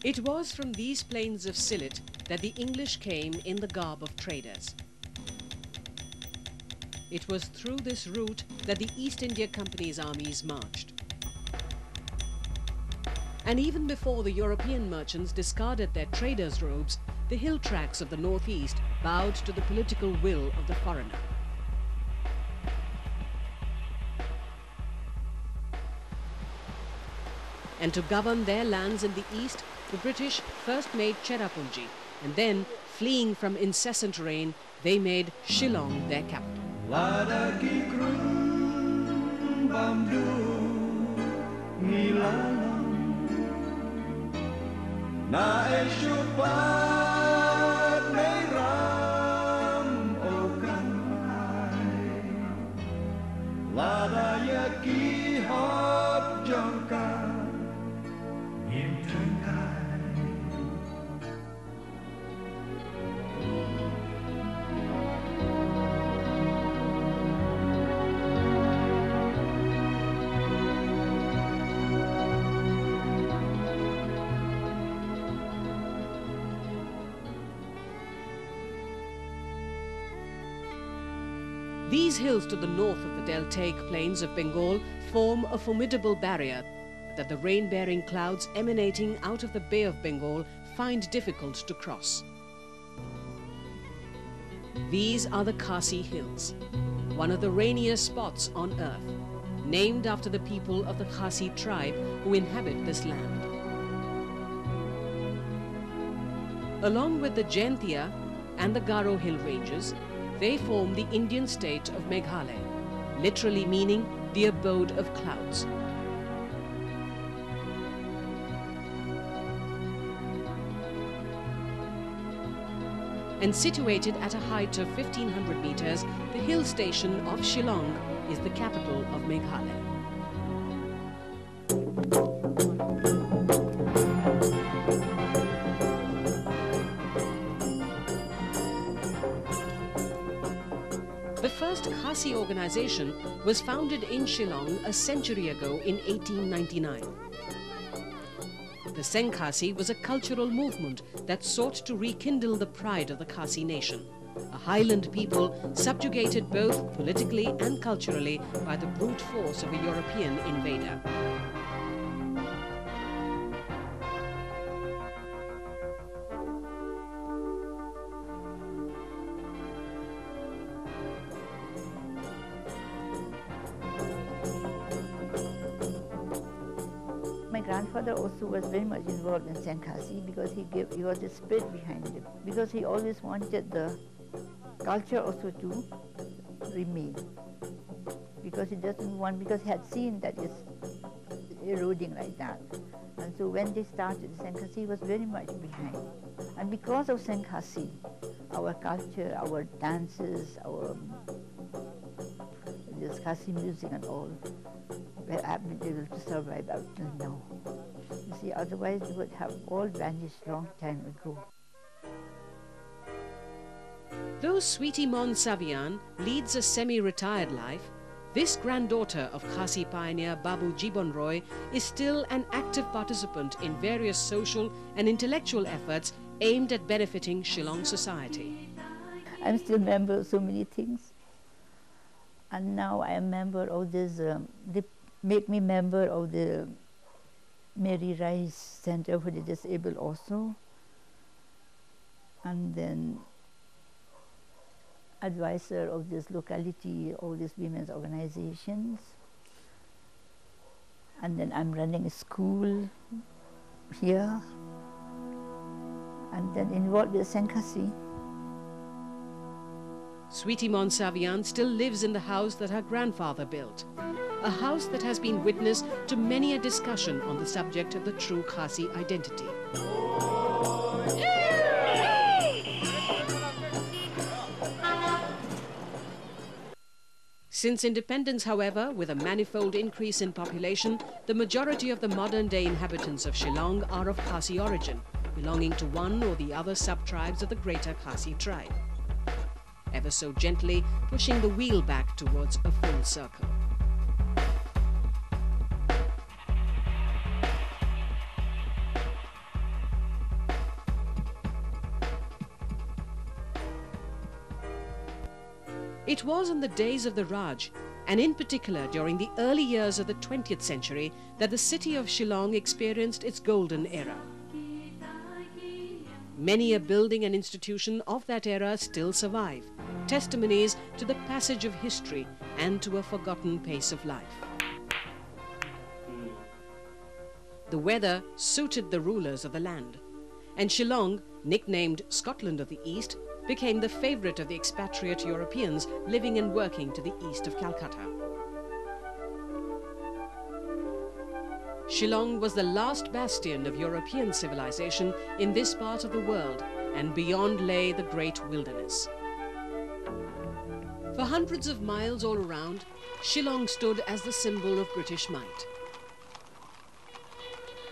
It was from these plains of Sylhet that the English came in the garb of traders. It was through this route that the East India Company's armies marched. And even before the European merchants discarded their traders' robes, the hill tracts of the northeast bowed to the political will of the foreigner. And to govern their lands in the east, the British first made Cherrapunji, and then, fleeing from incessant rain, they made Shillong their capital. These hills to the north of the deltaic plains of Bengal form a formidable barrier that the rain-bearing clouds emanating out of the Bay of Bengal find difficult to cross. These are the Khasi Hills, one of the rainiest spots on earth, named after the people of the Khasi tribe who inhabit this land. Along with the Jaintia and the Garo Hill ranges, they form the Indian state of Meghalaya, literally meaning the abode of clouds. And situated at a height of 1,500 meters, the hill station of Shillong is the capital of Meghalaya. The first Khasi organization was founded in Shillong a century ago in 1899. The Khasi was a cultural movement that sought to rekindle the pride of the Khasi nation, a highland people subjugated both politically and culturally by the brute force of a European invader. My grandfather also was very much involved in Khasi because he was the spirit behind it. Because he always wanted the culture also to remain. Because he doesn't want, because he had seen that it's eroding like that. And so when they started, Khasi was very much behind. And because of Khasi, our culture, our dances, our this Khasi music and all, were able to survive up till now. You see, otherwise they would have all vanished long time ago. Though Sweetie Mon Savian leads a semi-retired life, this granddaughter of Khasi pioneer Babu Jibon Roy is still an active participant in various social and intellectual efforts aimed at benefiting Shillong society. I'm still a member of so many things. And now I am a member of this, they make me member of the Mary Rice Center for the Disabled also. And then advisor of this locality, all these women's organizations. And then I'm running a school here. And then involved with Khasi. Sweetie Mon Savian still lives in the house that her grandfather built, a house that has been witness to many a discussion on the subject of the true Khasi identity. Since independence, however, with a manifold increase in population, the majority of the modern-day inhabitants of Shillong are of Khasi origin, belonging to one or the other sub-tribes of the greater Khasi tribe, ever so gently pushing the wheel back towards a full circle. It was in the days of the Raj, and in particular during the early years of the 20th century, that the city of Shillong experienced its golden era. Many a building and institution of that era still survive, testimonies to the passage of history and to a forgotten pace of life. The weather suited the rulers of the land, and Shillong, nicknamed Scotland of the East, became the favorite of the expatriate Europeans living and working to the east of Calcutta. Shillong was the last bastion of European civilization in this part of the world, and beyond lay the great wilderness. For hundreds of miles all around, Shillong stood as the symbol of British might.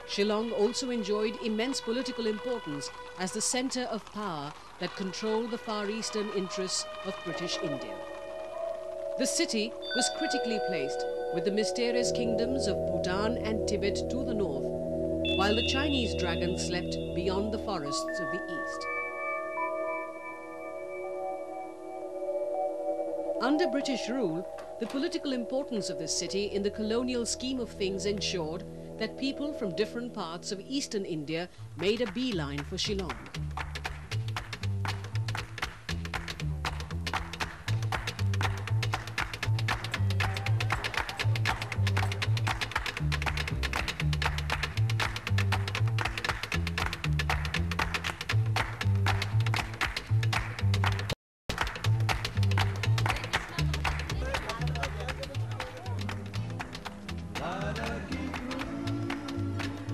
Shillong also enjoyed immense political importance as the centre of power that controlled the Far Eastern interests of British India. The city was critically placed with the mysterious kingdoms of Bhutan and Tibet to the north, while the Chinese dragon slept beyond the forests of the east. Under British rule, the political importance of this city in the colonial scheme of things ensured that people from different parts of eastern India made a beeline for Shillong.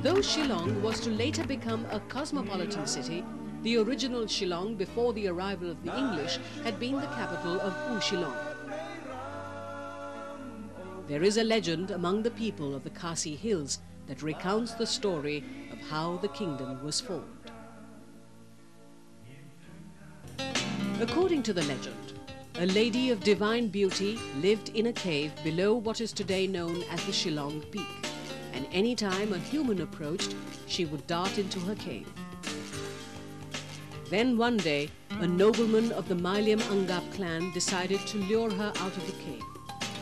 Though Shillong was to later become a cosmopolitan city, the original Shillong before the arrival of the English had been the capital of Shillong. There is a legend among the people of the Khasi Hills that recounts the story of how the kingdom was formed. According to the legend, a lady of divine beauty lived in a cave below what is today known as the Shillong Peak. And any time a human approached, she would dart into her cave. Then one day, a nobleman of the Myliam Angap clan decided to lure her out of the cave.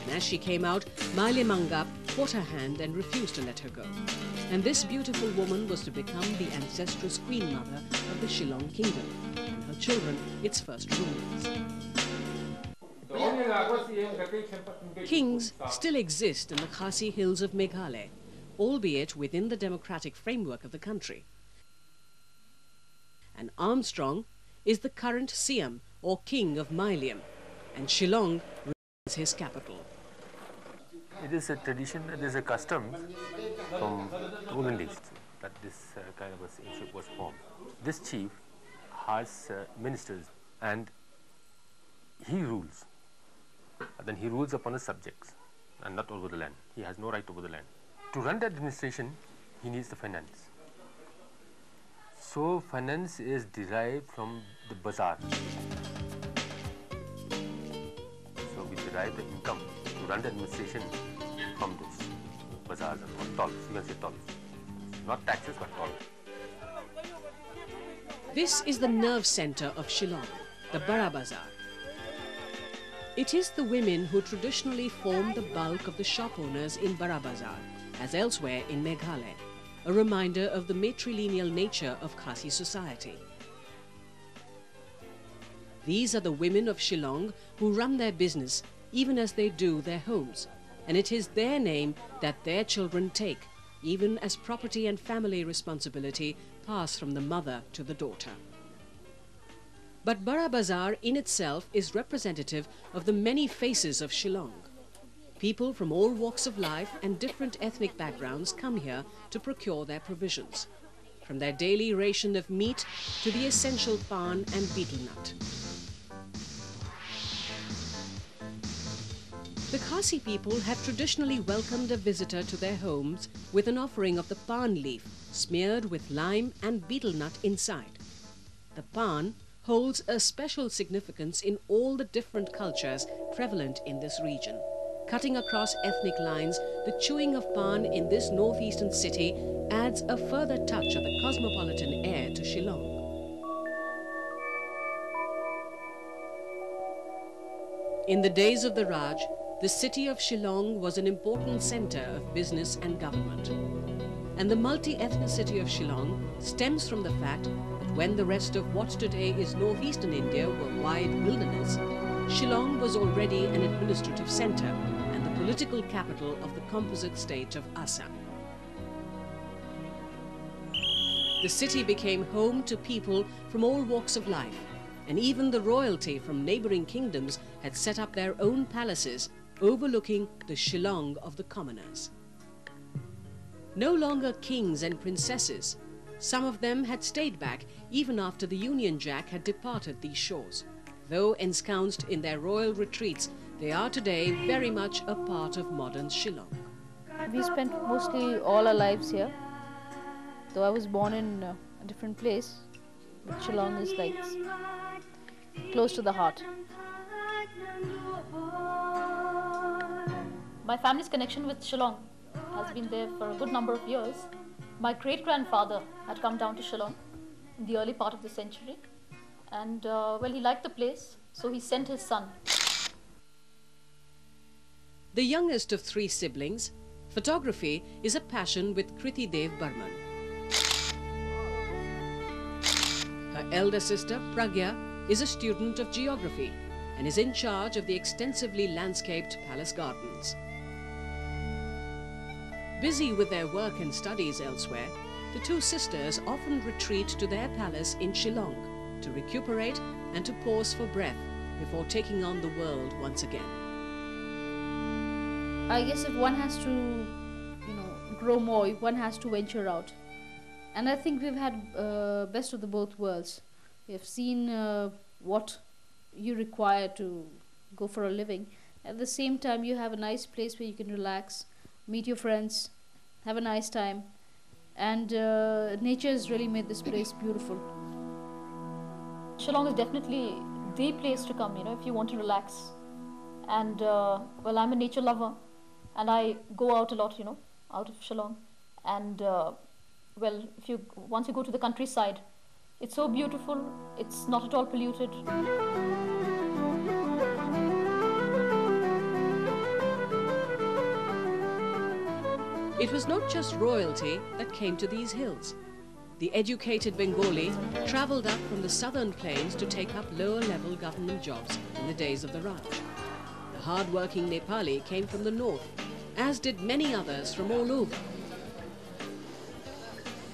And as she came out, Myliam Angap caught her hand and refused to let her go. And this beautiful woman was to become the ancestress queen mother of the Shillong kingdom, and her children its first rulers. Kings still exist in the Khasi Hills of Meghalaya, albeit within the democratic framework of the country. And Armstrong is the current Siam or king of Myliam, and Shillong remains his capital. It is a tradition, it is a custom from olden days that this kind of a kingship was formed. This chief has ministers and he rules. Then he rules upon his subjects and not over the land. He has no right over the land. To run the administration, he needs the finance. So finance is derived from the bazaar. So we derive the income to run the administration from those bazaars or tolls. You can say tolls. Not taxes, but tolls. This is the nerve centre of Shillong, the Bara Bazaar. It is the women who traditionally form the bulk of the shop owners in Bara Bazaar, as elsewhere in Meghalaya, a reminder of the matrilineal nature of Khasi society. These are the women of Shillong who run their business even as they do their homes, and it is their name that their children take, even as property and family responsibility pass from the mother to the daughter. But Bara Bazaar in itself is representative of the many faces of Shillong. People from all walks of life and different ethnic backgrounds come here to procure their provisions, from their daily ration of meat to the essential pan and betel nut. The Khasi people have traditionally welcomed a visitor to their homes with an offering of the pan leaf, smeared with lime and betel nut inside. The pan holds a special significance in all the different cultures prevalent in this region. Cutting across ethnic lines, the chewing of pan in this northeastern city adds a further touch of the cosmopolitan air to Shillong. In the days of the Raj, the city of Shillong was an important center of business and government. And the multi-ethnicity of Shillong stems from the fact that when the rest of what today is northeastern India were wide wilderness, Shillong was already an administrative center and the political capital of the composite state of Assam. The city became home to people from all walks of life, and even the royalty from neighboring kingdoms had set up their own palaces overlooking the Shillong of the commoners. No longer kings and princesses, some of them had stayed back even after the Union Jack had departed these shores. Though ensconced in their royal retreats, they are today very much a part of modern Shillong. We spent mostly all our lives here. Though I was born in a different place, but Shillong is like close to the heart. My family's connection with Shillong has been there for a good number of years. My great-grandfather had come down to Shillong in the early part of the century, and well, he liked the place, so he sent his son. The youngest of three siblings, photography is a passion with Kriti Dev Burman. Her elder sister, Pragya, is a student of geography and is in charge of the extensively landscaped palace gardens. Busy with their work and studies elsewhere, the two sisters often retreat to their palace in Shillong to recuperate and to pause for breath before taking on the world once again. I guess if one has to, grow more, one has to venture out. And I think we've had best of the both worlds. We have seen what you require to go for a living. At the same time, you have a nice place where you can relax, meet your friends, have a nice time. And nature has really made this place beautiful. Shillong is definitely the place to come, if you want to relax. And well, I'm a nature lover, and I go out a lot, out of Shillong. And well, once you go to the countryside, it's so beautiful, it's not at all polluted. It was not just royalty that came to these hills. The educated Bengali travelled up from the southern plains to take up lower-level government jobs in the days of the Raj. The hard-working Nepali came from the north, as did many others from all over.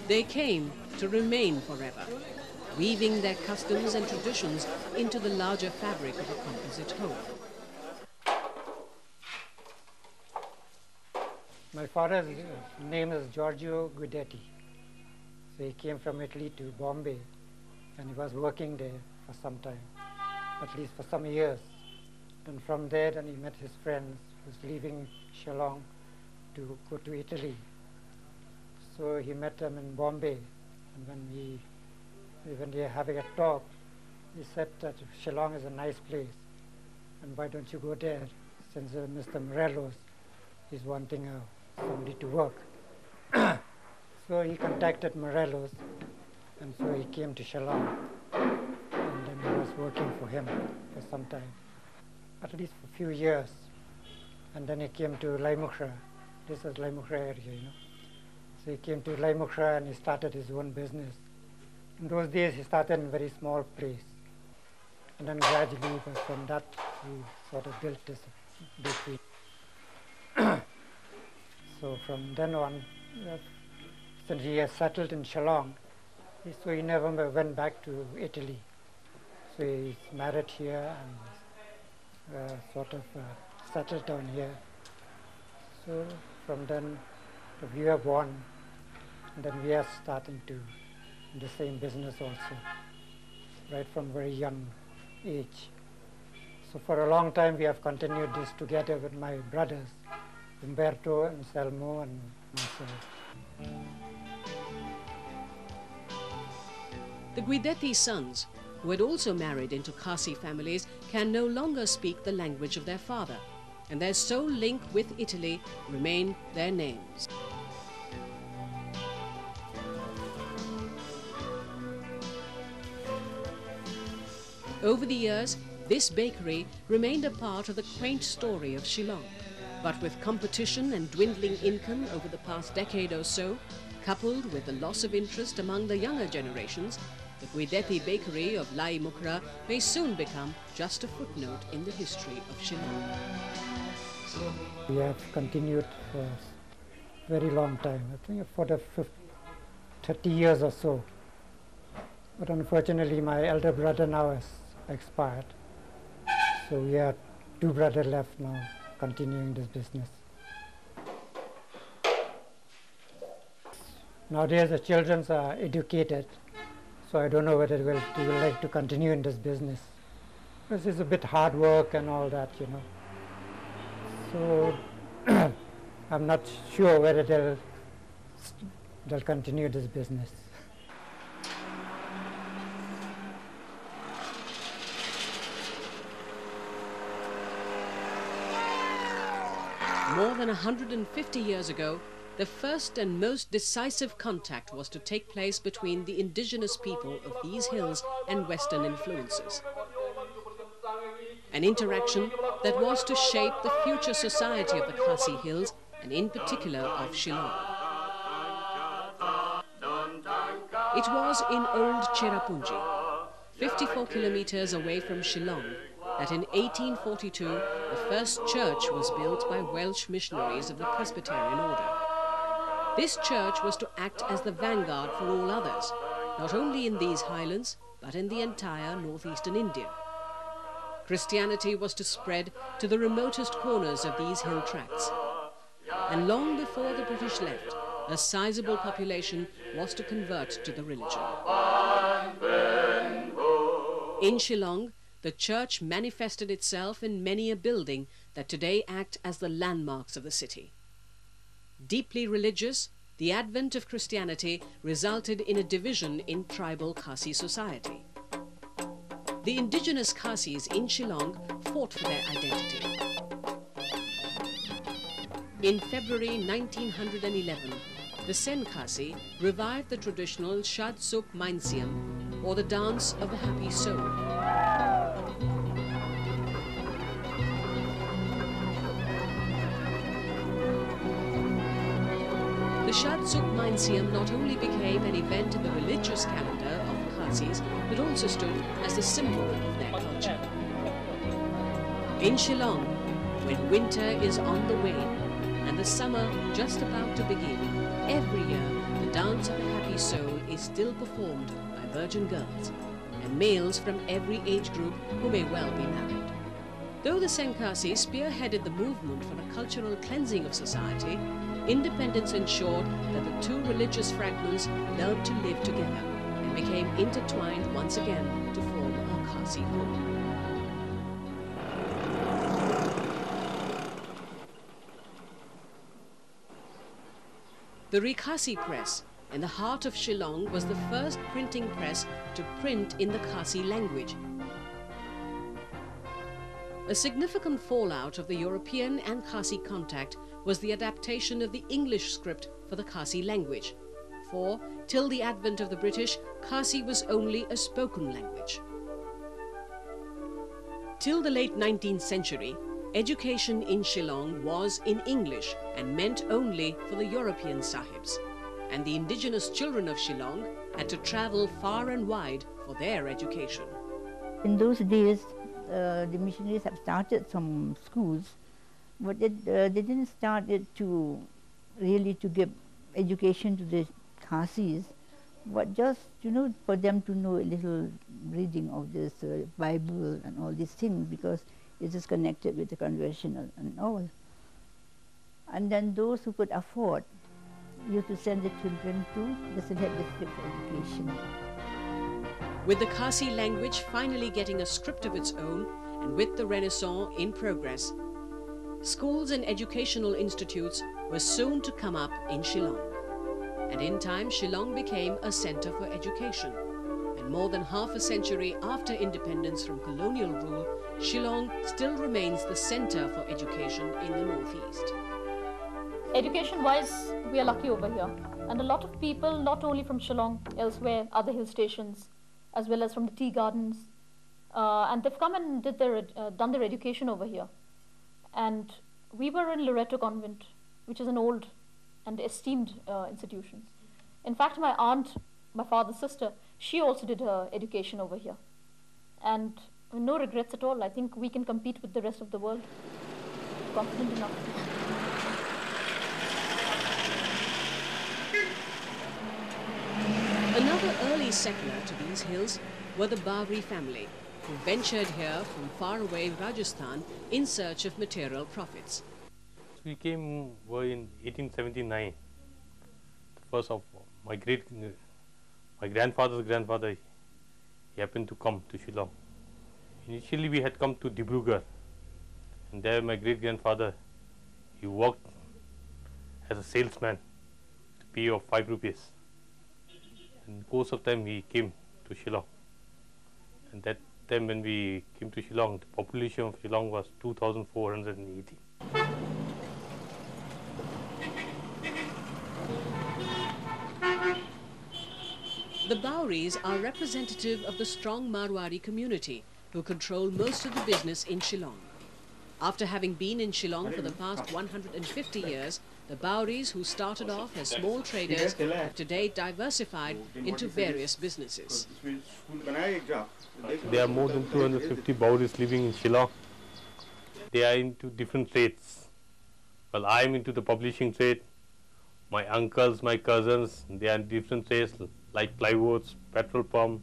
They came to remain forever, weaving their customs and traditions into the larger fabric of a composite whole. My father's name is Giorgio Guidetti. So he came from Italy to Bombay, and he was working there for some time, at least for some years. And from there, then he met his friends who was leaving Shillong to go to Italy. So he met them in Bombay, and when they were having a talk, he said that Shillong is a nice place, and why don't you go there, since Mr. Morelos is wanting somebody to work. So he contacted Morelos, and so he came to Shillong, and then he was working for him for some time, at least for a few years. And then he came to Laimukhra. This is Laimukhra area, So he came to Laimukhra and he started his own business. In those days, he started in a very small place. And then gradually, from that, he sort of built this bakery. So from then on, since he has settled in Shillong, so he never went back to Italy. So he's married here and sort of settled down here. So from then, we were born, and then we are starting to the same business also, right from very young age. So for a long time, we have continued this together with my brothers, Umberto and Selmo and myself. The Guidetti sons, who had also married into Khasi families, can no longer speak the language of their father, and their sole link with Italy remain their names. Over the years, this bakery remained a part of the quaint story of Shillong. But with competition and dwindling income over the past decade or so, coupled with the loss of interest among the younger generations, the Guidetti bakery of Lai Mukra may soon become just a footnote in the history of Shillong. We have continued for a very long time, I think for the 30 years or so. But unfortunately, my elder brother now has expired. So we have 2 brothers left now, continuing this business. Nowadays, the children are educated, so I don't know whether they will like to continue in this business. Because it's a bit hard work and all that, you know. So I'm not sure whether they'll continue this business. More than 150 years ago, the first and most decisive contact was to take place between the indigenous people of these hills and Western influences. An interaction that was to shape the future society of the Khasi Hills and in particular of Shillong. It was in Old Cherrapunji, 54 kilometers away from Shillong, that in 1842 the first church was built by Welsh missionaries of the Presbyterian order. This church was to act as the vanguard for all others, not only in these highlands, but in the entire northeastern India. Christianity was to spread to the remotest corners of these hill tracts. And long before the British left, a sizable population was to convert to the religion. In Shillong, the church manifested itself in many a building that today act as the landmarks of the city. Deeply religious, the advent of Christianity resulted in a division in tribal Khasi society. The indigenous Khasis in Shillong fought for their identity. In February 1911, the Sen Khasi revived the traditional Shad Suk Mainsiam, or the dance of the happy soul. The Shad Suk Mainsiam not only became an event in the religious calendar of the Khasis, but also stood as the symbol of their culture. In Shillong, when winter is on the wane and the summer just about to begin, every year the dance of the happy soul is still performed by virgin girls and males from every age group who may well be married. Though the Sen Khasi spearheaded the movement for the cultural cleansing of society, independence ensured that the two religious fragments learned to live together and became intertwined once again to form a Khasi whole. The Rikhasi press in the heart of Shillong was the first printing press to print in the Khasi language. A significant fallout of the European and Khasi contact was the adaptation of the English script for the Khasi language. For, till the advent of the British, Khasi was only a spoken language. Till the late 19th century, education in Shillong was in English and meant only for the European sahibs, and the indigenous children of Shillong had to travel far and wide for their education. In those days, the missionaries have started some schools, but they didn't start it to really to give education to the Khasis, but just, you know, for them to know a little reading of this Bible and all these things, because it is connected with the conversion and all. And then those who could afford used to send the children to the select district for education. With the Khasi language finally getting a script of its own, and with the Renaissance in progress, schools and educational institutes were soon to come up in Shillong. And in time, Shillong became a center for education. And more than half a century after independence from colonial rule, Shillong still remains the center for education in the northeast. Education-wise, we are lucky over here. And a lot of people, not only from Shillong, elsewhere, other hill stations, as well as from the tea gardens, and they've come and done their education over here. And we were in Loreto Convent, which is an old and esteemed institution. In fact, my aunt, my father's sister, she also did her education over here. And no regrets at all. I think we can compete with the rest of the world. Confident enough. Another early settler to these hills were the Bawri family, who ventured here from faraway Rajasthan in search of material profits. We were in 1879. The first of my grandfather's grandfather, he happened to come to Shillong. Initially we had come to Dibrugarh, and there my great-grandfather, he worked as a salesman with a pay of 5 rupees. In the course of time he came to Shillong, and that time when we came to Shillong, the population of Shillong was 2,480. The Bawris are representative of the strong Marwari community who control most of the business in Shillong. After having been in Shillong for the past 150 years, the Bawris, who started off as small traders, have today diversified into various businesses. There are more than 250 Bawris living in Shillong. They are into different trades. Well, I am into the publishing trade. My uncles, my cousins, they are in different trades like plywoods, petrol pump,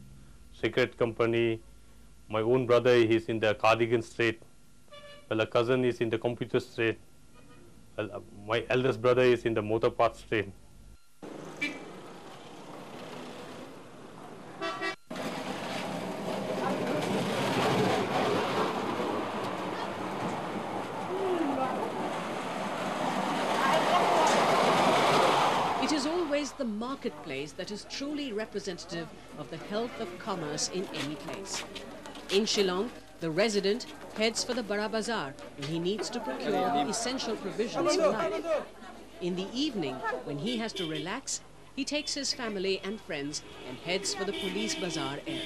cigarette company. My own brother is in the cardigans trade. Well, a cousin is in the computer trade. Well, my eldest brother is in the motor parts trade. It is always the marketplace that is truly representative of the health of commerce in any place. In Shillong, the resident heads for the Bada Bazaar when he needs to procure the essential provisions for life. In the evening, when he has to relax, he takes his family and friends and heads for the police bazaar area.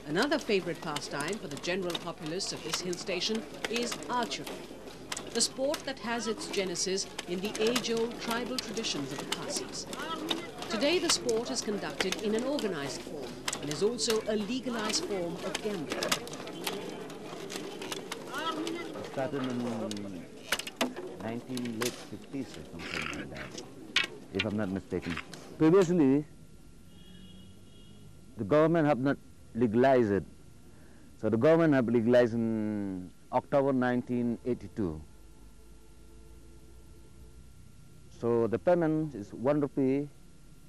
Another favourite pastime for the general populace of this hill station is archery, the sport that has its genesis in the age-old tribal traditions of the Khasis. Today the sport is conducted in an organised form and is also a legalised form of gambling. It started in late 50s or something like that, if I'm not mistaken. Previously, the government have not legalized it. So the government have legalized in October 1982. So the payment is 1 rupee,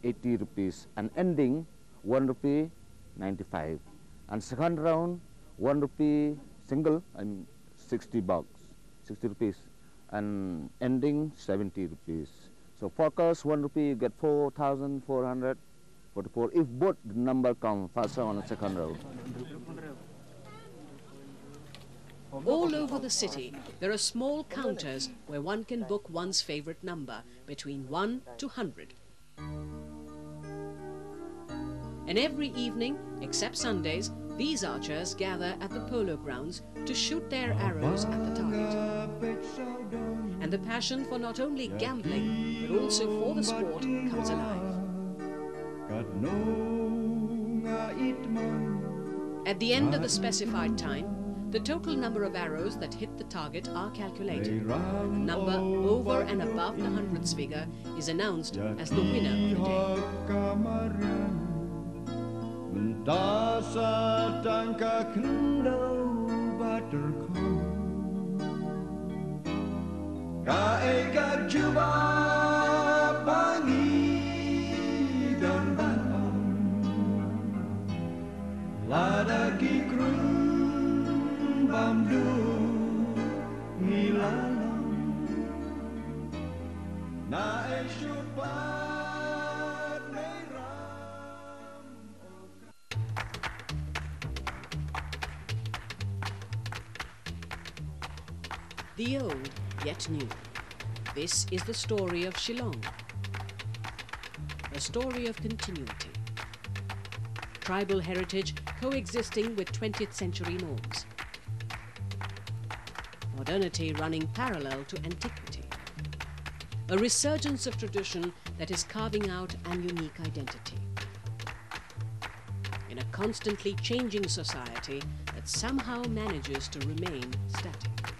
80 rupees, and ending 1 rupee, 95. And second round, 1 rupee single, and 60 rupees, and ending 70 rupees. So focus 1 rupee, you get 4,444 if both the number come first round and second round. All over the city, there are small counters where one can book one's favourite number between 1 to 100. And every evening, except Sundays, these archers gather at the polo grounds to shoot their arrows at the target. And the passion for not only gambling, but also for the sport comes alive. At the end of the specified time, the total number of arrows that hit the target are calculated. The number over and above the hundreds figure is announced as the winner of the day. Ladaki krung bamdu ngilalong The old, yet new. This is the story of Shillong. A story of continuity. Tribal heritage coexisting with 20th century norms. Modernity running parallel to antiquity. A resurgence of tradition that is carving out an unique identity. In a constantly changing society that somehow manages to remain static.